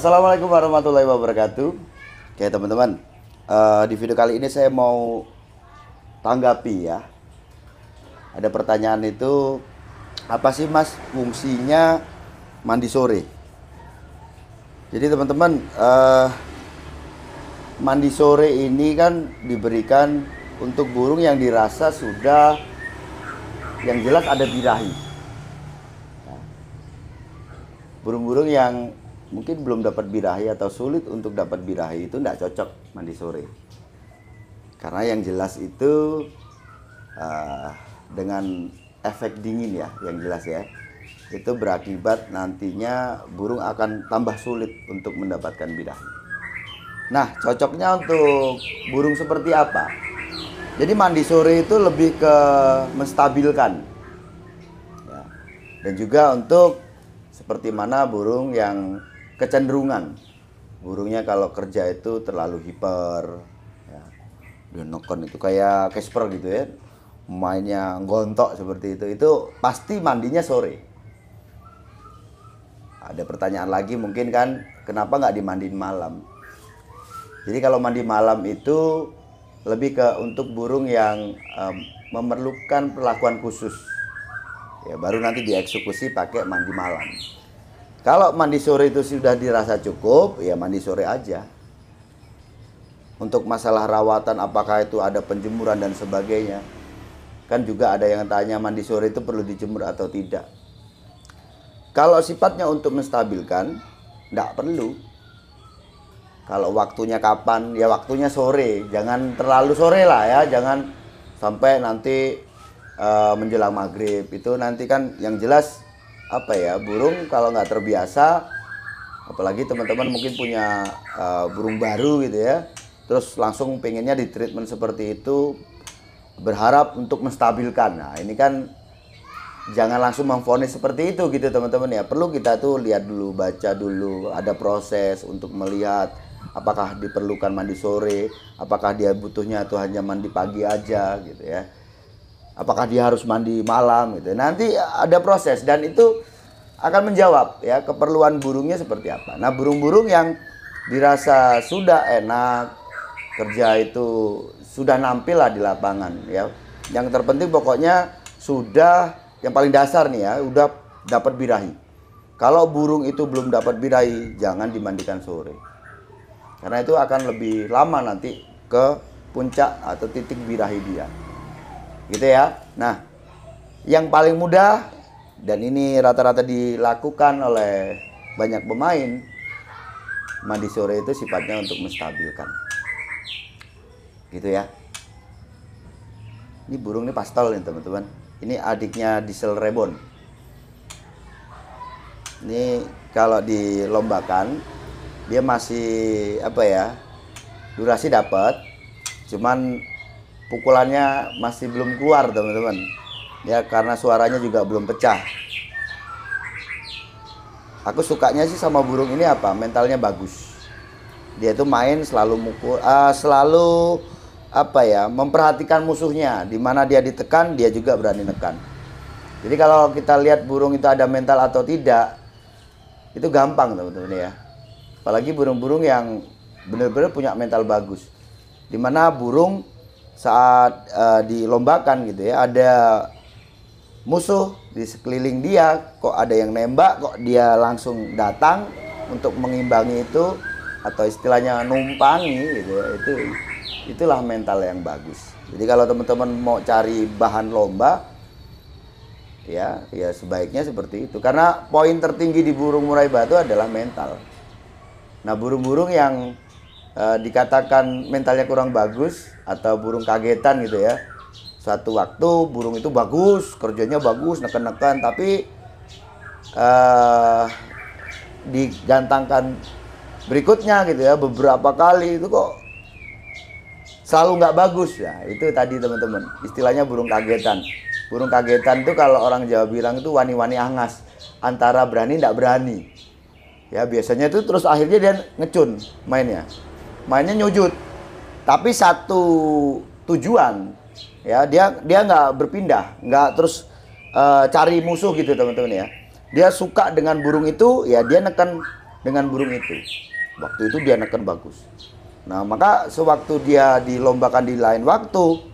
Assalamualaikum warahmatullahi wabarakatuh. Oke teman-teman, di video kali ini saya mau tanggapi ya. Ada pertanyaan itu, apa sih mas fungsinya mandi sore? Jadi teman-teman, mandi sore ini kan diberikan untuk burung yang dirasa sudah, yang jelas ada birahi. Burung-burung yang mungkin belum dapat birahi atau sulit untuk dapat birahi itu tidak cocok mandi sore, karena yang jelas itu dengan efek dingin ya, yang jelas ya, itu berakibat nantinya burung akan tambah sulit untuk mendapatkan birahi. Nah, cocoknya untuk burung seperti apa? Jadi mandi sore itu lebih ke menstabilkan ya. Dan juga untuk seperti mana burung yang kecenderungan burungnya kalau kerja itu terlalu hiper ya. Dia neken itu kayak Casper gitu ya, mainnya gontok seperti itu pasti mandinya sore. Ada pertanyaan lagi mungkin kan, kenapa nggak dimandiin malam? Jadi kalau mandi malam itu lebih ke untuk burung yang memerlukan perlakuan khusus ya, baru nanti dieksekusi pakai mandi malam. Kalau mandi sore itu sudah dirasa cukup, ya mandi sore aja. Untuk masalah rawatan, apakah itu ada penjemuran dan sebagainya, kan juga ada yang tanya mandi sore itu perlu dijemur atau tidak. Kalau sifatnya untuk menstabilkan, tidak perlu. Kalau waktunya kapan, ya waktunya sore. Jangan terlalu sore lah ya, jangan sampai nanti menjelang maghrib. Itu nanti kan yang jelas apa ya, burung kalau nggak terbiasa, apalagi teman-teman mungkin punya burung baru gitu ya, terus langsung pengennya di treatment seperti itu, berharap untuk menstabilkan. Nah ini kan jangan langsung memvonis seperti itu gitu teman-teman ya. Perlu kita tuh lihat dulu, baca dulu, ada proses untuk melihat apakah diperlukan mandi sore, apakah dia butuhnya tuh hanya mandi pagi aja gitu ya, apakah dia harus mandi malam gitu. Nanti ada proses dan itu akan menjawab ya keperluan burungnya seperti apa. Nah, burung-burung yang dirasa sudah enak kerja itu sudah nampil lah di lapangan ya. Yang terpenting pokoknya sudah, yang paling dasar nih ya, udah dapat birahi. Kalau burung itu belum dapat birahi, jangan dimandikan sore. Karena itu akan lebih lama nanti ke puncak atau titik birahi dia. Gitu ya. Nah, yang paling mudah dan ini rata-rata dilakukan oleh banyak pemain, mandi sore itu sifatnya untuk menstabilkan. Gitu ya. Ini burung ini pastol nih teman-teman. Ini adiknya Diesel Rebon. Ini kalau dilombakan dia masih apa ya? Durasi dapat. Cuman pukulannya masih belum keluar teman-teman ya, karena suaranya juga belum pecah. Aku sukanya sih sama burung ini apa, mentalnya bagus. Dia itu main selalu mukul, selalu apa ya, memperhatikan musuhnya. Dimana dia ditekan, dia juga berani nekan. Jadi kalau kita lihat burung itu ada mental atau tidak, itu gampang teman-teman ya. Apalagi burung-burung yang benar-benar punya mental bagus, dimana burung saat dilombakan gitu ya, ada musuh di sekeliling dia, kok ada yang nembak, kok dia langsung datang untuk mengimbangi itu, atau istilahnya numpangi gitu ya, itulah mental yang bagus. Jadi kalau teman-teman mau cari bahan lomba ya sebaiknya seperti itu, karena poin tertinggi di burung murai batu adalah mental. Nah, burung-burung yang dikatakan mentalnya kurang bagus atau burung kagetan gitu ya, suatu waktu burung itu bagus, kerjanya bagus, neken-neken, tapi digantangkan berikutnya gitu ya, beberapa kali itu kok selalu nggak bagus ya. Itu tadi teman-teman, istilahnya burung kagetan. Burung kagetan itu kalau orang Jawa bilang itu wani-wani angas, antara berani nggak berani ya. Biasanya itu terus akhirnya dia ngecun mainnya nyujud, tapi satu tujuan ya, dia nggak berpindah, nggak terus cari musuh gitu teman-teman ya. Dia suka dengan burung itu ya, dia neken dengan burung itu. Waktu itu dia neken bagus. Nah, maka sewaktu dia dilombakan di lain waktu,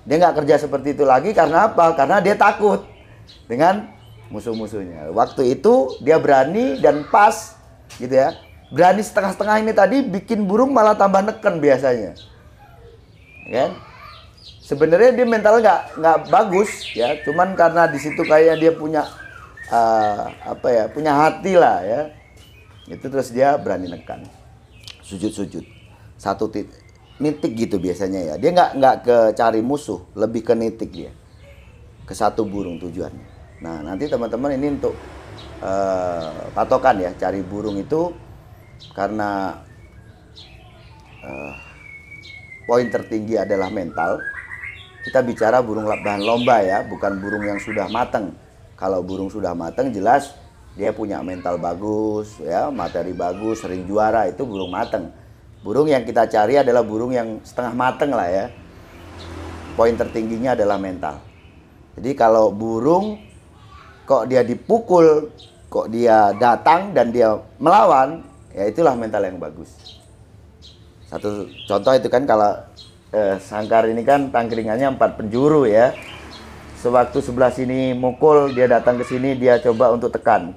dia nggak kerja seperti itu lagi. Karena apa? Karena dia takut dengan musuh-musuhnya. Waktu itu dia berani dan pas, gitu ya. Berani setengah-setengah ini tadi bikin burung malah tambah neken biasanya, kan? Sebenarnya dia mental nggak bagus ya, cuman karena di situ kayak dia punya punya hati lah ya. Itu terus dia berani nekan, sujud-sujud, satu nitik gitu biasanya ya. Dia nggak ke cari musuh, lebih ke nitik dia, ke satu burung tujuannya. Nah, nanti teman-teman ini untuk patokan ya, cari burung itu karena poin tertinggi adalah mental. Kita bicara burung bahan lomba ya, bukan burung yang sudah mateng. Kalau burung sudah mateng jelas dia punya mental bagus ya, materi bagus, sering juara, itu burung mateng. Burung yang kita cari adalah burung yang setengah mateng lah ya. Poin tertingginya adalah mental. Jadi kalau burung kok dia dipukul, kok dia datang dan dia melawan, ya itulah mental yang bagus. Satu contoh itu kan kalau sangkar ini kan tangkringannya 4 penjuru ya. Sewaktu sebelah sini mukul, dia datang ke sini, dia coba untuk tekan.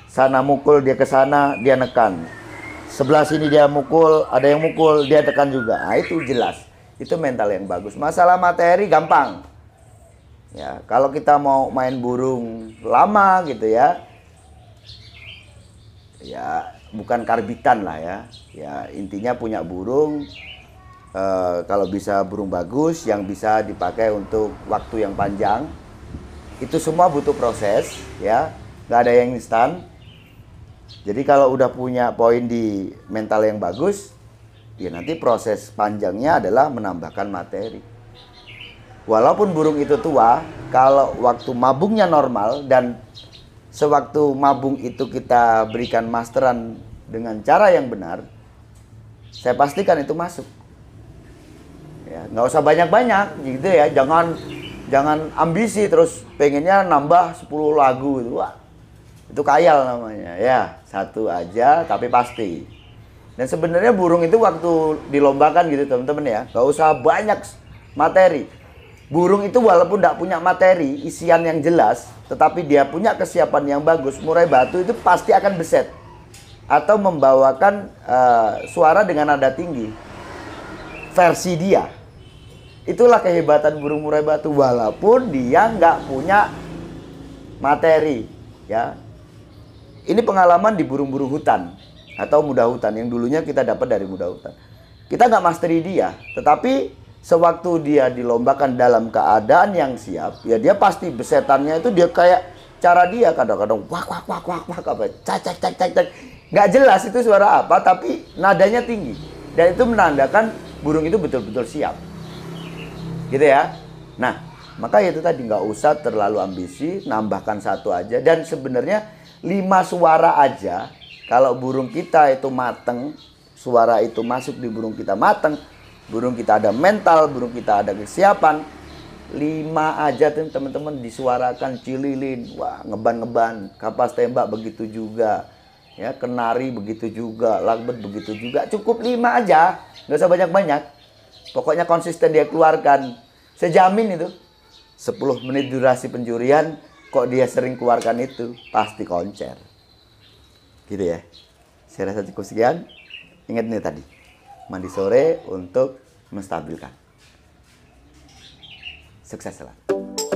Sana mukul, dia ke sana, dia nekan. Sebelah sini dia mukul, ada yang mukul, dia tekan juga. Nah, itu jelas. Itu mental yang bagus. Masalah materi gampang. Ya, kalau kita mau main burung lama gitu ya. Ya, bukan karbitan lah ya. Ya, intinya punya burung. Kalau bisa burung bagus yang bisa dipakai untuk waktu yang panjang, itu semua butuh proses ya, nggak ada yang instan. Jadi kalau udah punya poin di mental yang bagus, ya nanti proses panjangnya adalah menambahkan materi. Walaupun burung itu tua, kalau waktu mabungnya normal dan sewaktu mabung itu kita berikan masteran dengan cara yang benar, saya pastikan itu masuk. Ya, nggak usah banyak-banyak gitu ya, jangan ambisi terus pengennya nambah 10 lagu itu. Wah, itu khayal namanya ya, satu aja tapi pasti. Dan sebenarnya burung itu waktu dilombakan gitu teman-teman ya, nggak usah banyak materi. Burung itu walaupun tidak punya materi isian yang jelas, tetapi dia punya kesiapan yang bagus, murai batu itu pasti akan beset atau membawakan suara dengan nada tinggi versi dia. Itulah kehebatan burung murai batu, walaupun dia nggak punya materi ya. Ini pengalaman di burung-burung hutan atau muda hutan yang dulunya kita dapat dari muda hutan. Kita nggak masteri dia, tetapi sewaktu dia dilombakan dalam keadaan yang siap, ya dia pasti besetannya itu dia kayak cara dia kadang-kadang wak wak wak wak wak apa cak cak cak cak cak, nggak jelas itu suara apa, tapi nadanya tinggi dan itu menandakan burung itu betul-betul siap. Gitu ya. Nah, maka itu tadi nggak usah terlalu ambisi, nambahkan satu aja. Dan sebenarnya 5 suara aja, kalau burung kita itu mateng, suara itu masuk di burung kita mateng, burung kita ada mental, burung kita ada kesiapan, 5 aja teman-teman disuarakan cililin, wah ngeban-ngeban, kapas tembak begitu juga, ya kenari begitu juga, lagbet begitu juga, cukup 5 aja, nggak usah banyak-banyak. Pokoknya konsisten dia keluarkan. Saya jamin itu 10 menit durasi penjurian, kok dia sering keluarkan itu, pasti koncer. Gitu ya. Saya rasa cukup sekian. Ingat nih tadi, mandi sore untuk menstabilkan. Sukses selalu.